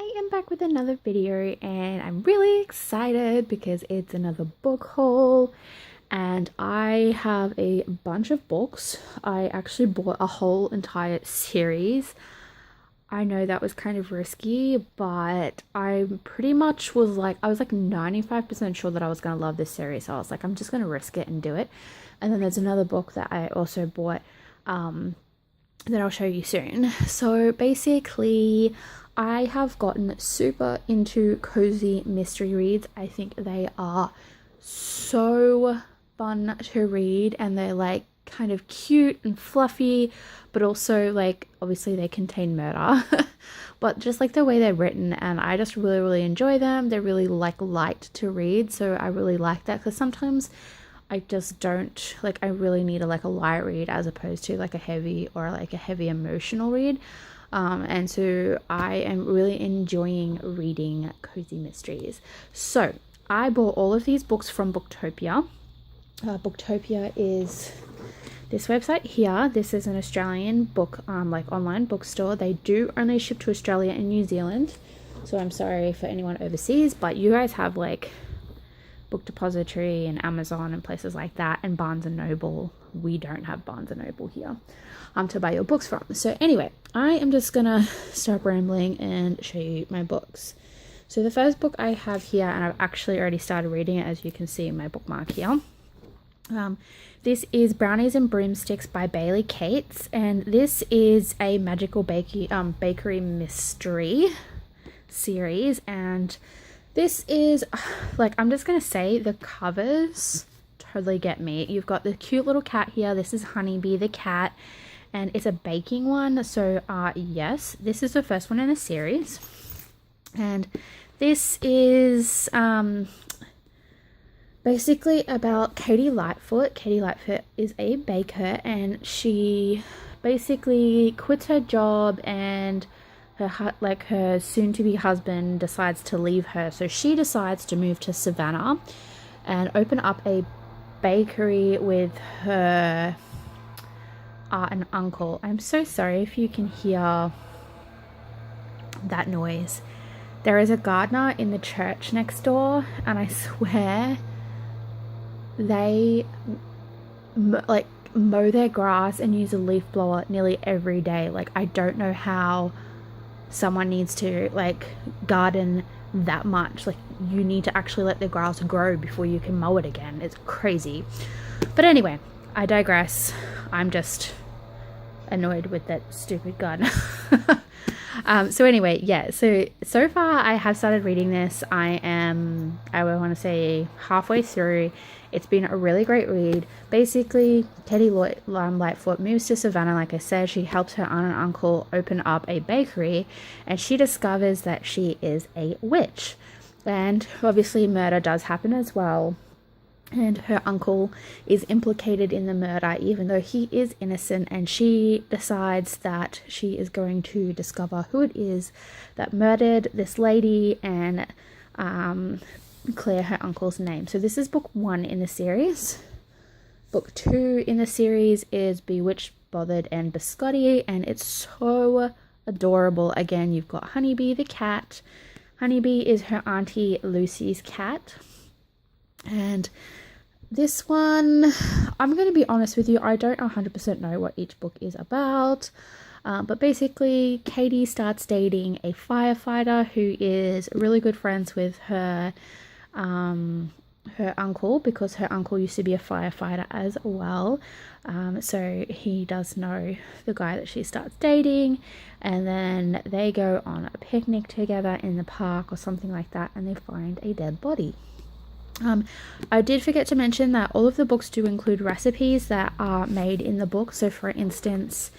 I am back with another video and I'm really excited because it's another book haul and I have a bunch of books. I actually bought a whole entire series. I know that was kind of risky, but I pretty much was like, I was like 95% sure that I was going to love this series. So I was like, I'm just going to risk it and do it. And then there's another book that I also bought that I'll show you soon. So basically, I have gotten super into cozy mystery reads. I think they are so fun to read and they're like kind of cute and fluffy, but also like obviously they contain murder but just like the way they're written, and I just really enjoy them. They're really like light to read, so I really like that, because sometimes I just don't like, I really need a light read as opposed to like a heavy emotional read. And so I am really enjoying reading cozy mysteries. So I bought all of these books from Booktopia. Booktopia is this website here. This is an Australian book online bookstore. They do only ship to Australia and New Zealand, so I'm sorry for anyone overseas, but you guys have like Book Depository and Amazon and places like that, and Barnes and Noble. We don't have Barnes and Noble here to buy your books from. So anyway, I am just gonna stop rambling and show you my books. So the first book I have here, and I've actually already started reading it, as you can see in my bookmark here. This is Brownies and Broomsticks by Bailey Cates, and this is a magical bakery mystery series. And this is like, I'm just gonna say the covers totally get me. You've got the cute little cat here. This is Honeybee the cat, and it's a baking one. So yes, this is the first one in the series, and this is basically about Katie Lightfoot. Katie Lightfoot is a baker, and she basically quits her job, and her soon-to-be husband decides to leave her, so she decides to move to Savannah and open up a bakery with her aunt and uncle. I'm so sorry if you can hear that noise. There is a gardener in the church next door, and I swear they mow their grass and use a leaf blower nearly every day. Like, I don't know how someone needs to garden that much. Like, you need to actually let the grass grow before you can mow it again. It's crazy. But anyway, I digress. I'm just annoyed with that stupid gardener. So anyway, yeah, so far I have started reading this. I want to say halfway through. It's been a really great read. Basically, Katie Lightfoot moves to Savannah. Like I said, she helps her aunt and uncle open up a bakery, and she discovers that she is a witch. And obviously murder does happen as well. And her uncle is implicated in the murder, even though he is innocent, and she decides that she is going to discover who it is that murdered this lady and clear her uncle's name. So this is book 1 in the series. Book 2 in the series is Bewitched, Bothered and Biscotti, and it's so adorable. Again, you've got Honeybee the cat. Honeybee is her auntie Lucy's cat. And this one, I'm going to be honest with you, I don't 100% know what each book is about. But basically, Katie starts dating a firefighter who is really good friends with her uncle, because her uncle used to be a firefighter as well. So he does know the guy that she starts dating, and then they go on a picnic together in the park or something like that, and they find a dead body. I did forget to mention that all of the books do include recipes that are made in the book. So for instance,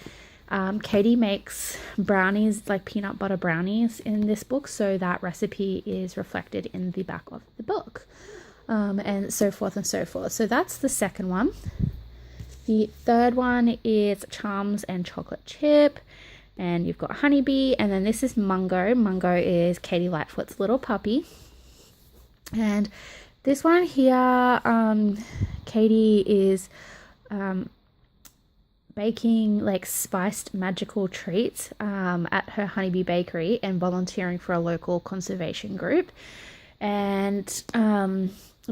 Katie makes brownies, like peanut butter brownies, in this book, so that recipe is reflected in the back of the book, and so forth and so forth. So that's the second one. The third one is Charms and Chocolate Chip, and you've got Honeybee, and then this is Mungo. Mungo is Katie Lightfoot's little puppy. And this one here, Katie is baking like spiced magical treats at her honeybee bakery and volunteering for a local conservation group. And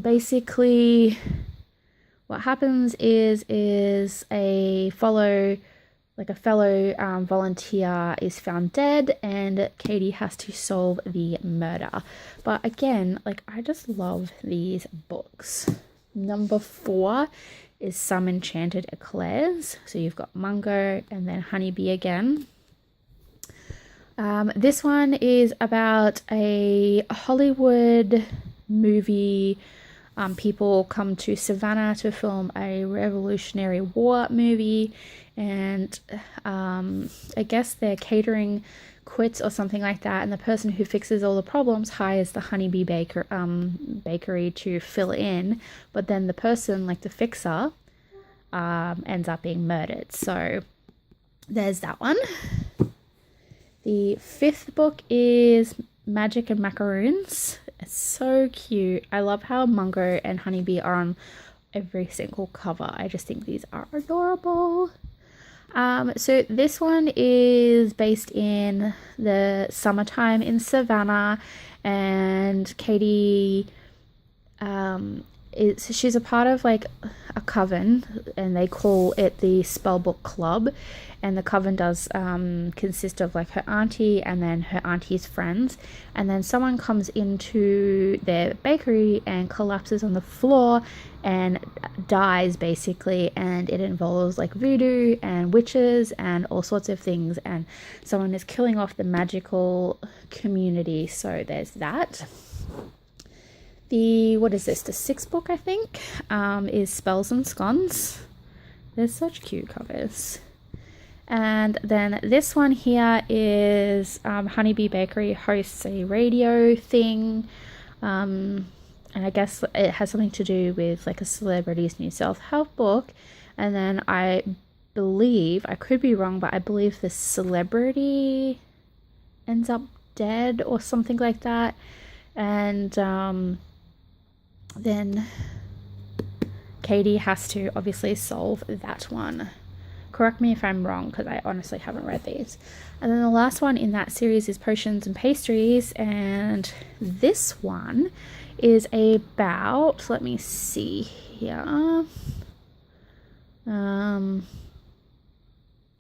basically what happens is a fellow volunteer is found dead, and Katie has to solve the murder. But again, like, I just love these books. Number 4 is Some Enchanted Eclairs. So you've got Mungo and then Honeybee again. This one is about a Hollywood movie. People come to Savannah to film a Revolutionary War movie, and I guess their catering quits or something like that, and the person who fixes all the problems hires the honeybee bakery to fill in, but then the person, like the fixer, ends up being murdered. So there's that one. The 5th book is Magic and Macarons. It's so cute. I love how Mungo and Honeybee are on every single cover. I just think these are adorable. So this one is based in the summertime in Savannah, and Katie she's a part of like a coven, and they call it the Spellbook Club, and the coven does consist of like her auntie and then her auntie's friends, and then someone comes into their bakery and collapses on the floor and dies basically, and it involves like voodoo and witches and all sorts of things, and someone is killing off the magical community. So there's that. What is this, the 6th book, I think, is Spells and Scones. They're such cute covers. And then this one here is Honeybee Bakery hosts a radio thing, and I guess it has something to do with like a celebrity's new self-help book. And then I believe, I could be wrong, but I believe the celebrity ends up dead or something like that. And then Katie has to obviously solve that one. Correct me if I'm wrong, because I honestly haven't read these. And then the last one in that series is Potions and Pastries, and this one is about, let me see here.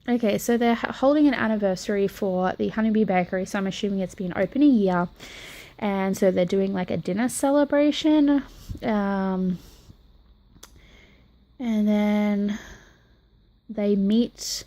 Okay, so they're holding an anniversary for the Honeybee Bakery, so I'm assuming it's been open a year. And so they're doing like a dinner celebration. And then they meet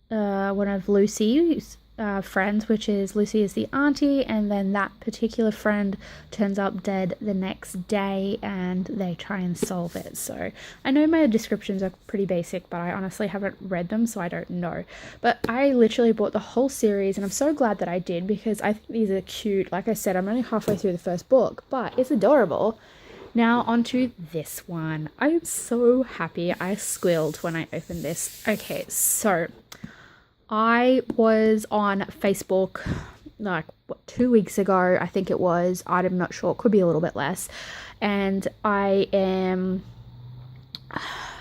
one of Lucy's friends, which is Lucy is the auntie, and then that particular friend turns up dead the next day, and they try and solve it. So I know my descriptions are pretty basic, but I honestly haven't read them, so I don't know. But I literally bought the whole series, and I'm so glad that I did, because I think these are cute. Like I said, I'm only halfway through the first book, but it's adorable. Now onto this one. I am so happy. I squealed when I opened this. Okay, so I was on Facebook like 2 weeks ago, I think it was. I'm not sure, it could be a little bit less. And I am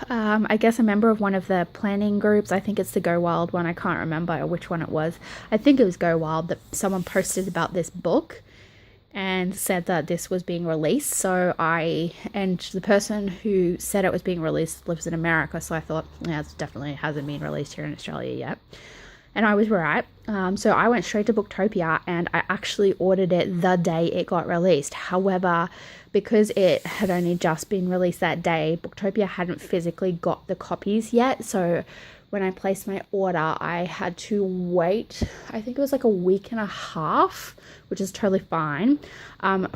I guess a member of one of the planning groups. I think it's the Go Wild one. I can't remember which one it was. I think it was Go Wild, that someone posted about this book and said that this was being released. So and the person who said it was being released lives in America, so I thought, yeah, it definitely hasn't been released here in Australia yet. And I was right. So I went straight to Booktopia, and I actually ordered it the day it got released. However, because it had only just been released that day, Booktopia hadn't physically got the copies yet. So when I placed my order, I had to wait, I think it was like a week and a half, which is totally fine,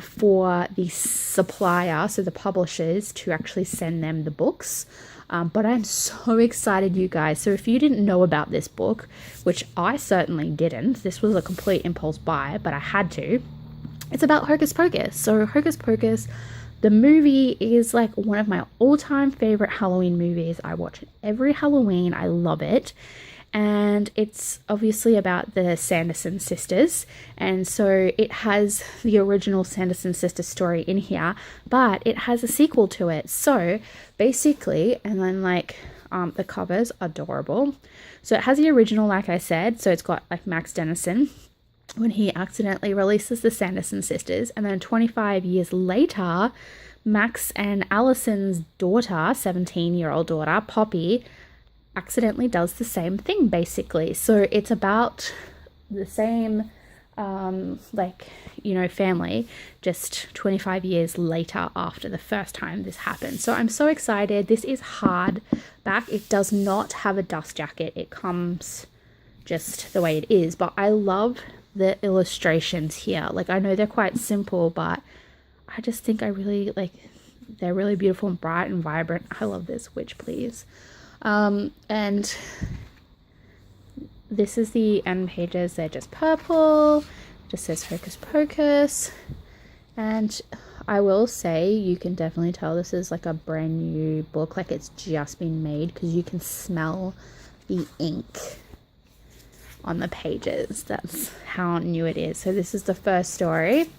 for the supplier, so the publishers, to actually send them the books. But I'm so excited, you guys. So if you didn't know about this book, which I certainly didn't, this was a complete impulse buy, but I had to. It's about Hocus Pocus. So Hocus Pocus, the movie, is like one of my all-time favorite Halloween movies. I watch it every Halloween. I love it. And it's obviously about the Sanderson sisters. And so it has the original Sanderson sisters story in here, but it has a sequel to it. So basically, and then like The cover's adorable. So it has the original, like I said, so it's got like Max Dennison when he accidentally releases the Sanderson sisters, and then 25 years later, Max and Allison's daughter, 17-year-old daughter, Poppy, accidentally does the same thing, basically. So it's about the same, family, just 25 years later after the first time this happened. So I'm so excited. This is hardback. It does not have a dust jacket. It comes just the way it is, but I love the illustrations here. Like, I know they're quite simple, but I just think they're really beautiful and bright and vibrant. I love this. Witch, please. And this is the end pages. They're just purple. It just says Hocus Pocus. And I will say, you can definitely tell this is like a brand new book. Like, it's just been made, because you can smell the ink on the pages. That's how new it is. So this is the first story.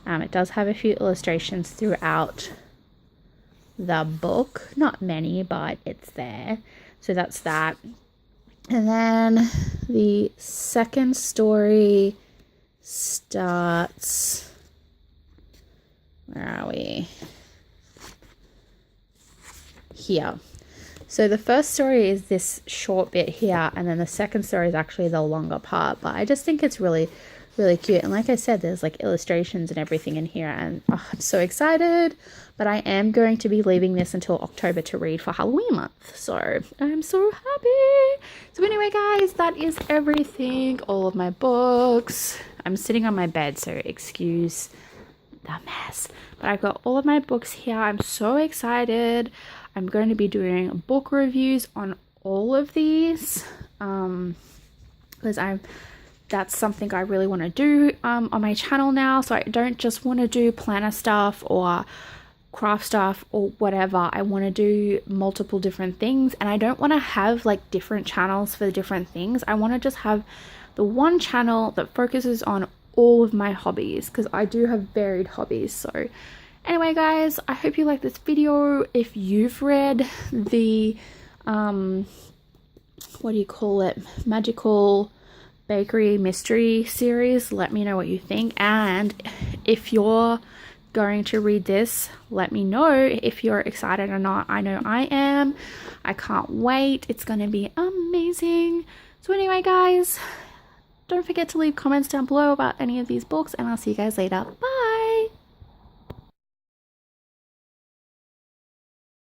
It does have a few illustrations throughout the book. Not many, but it's there. So that's that. And then the second story starts... Where are we? Here. So the first story is this short bit here, and then the second story is actually the longer part. But I just think it's really, really cute. And like I said, there's like illustrations and everything in here, and I'm so excited. But I am going to be leaving this until October to read for Halloween month. So I'm so happy. So anyway, guys, that is everything. All of my books. I'm sitting on my bed, so excuse the mess. But I've got all of my books here. I'm so excited. I'm going to be doing book reviews on all of these, because that's something I really want to do on my channel now. So I don't just want to do planner stuff or craft stuff or whatever. I want to do multiple different things, and I don't want to have like different channels for different things. I want to just have the one channel that focuses on all of my hobbies, because I do have varied hobbies. So anyway, guys, I hope you like this video. If you've read the what do you call it, magical bakery mystery series, let me know what you think. And if you're going to read this, let me know if you're excited or not. I know I am. I can't wait. It's going to be amazing. So anyway, guys, don't forget to leave comments down below about any of these books, and I'll see you guys later. Bye.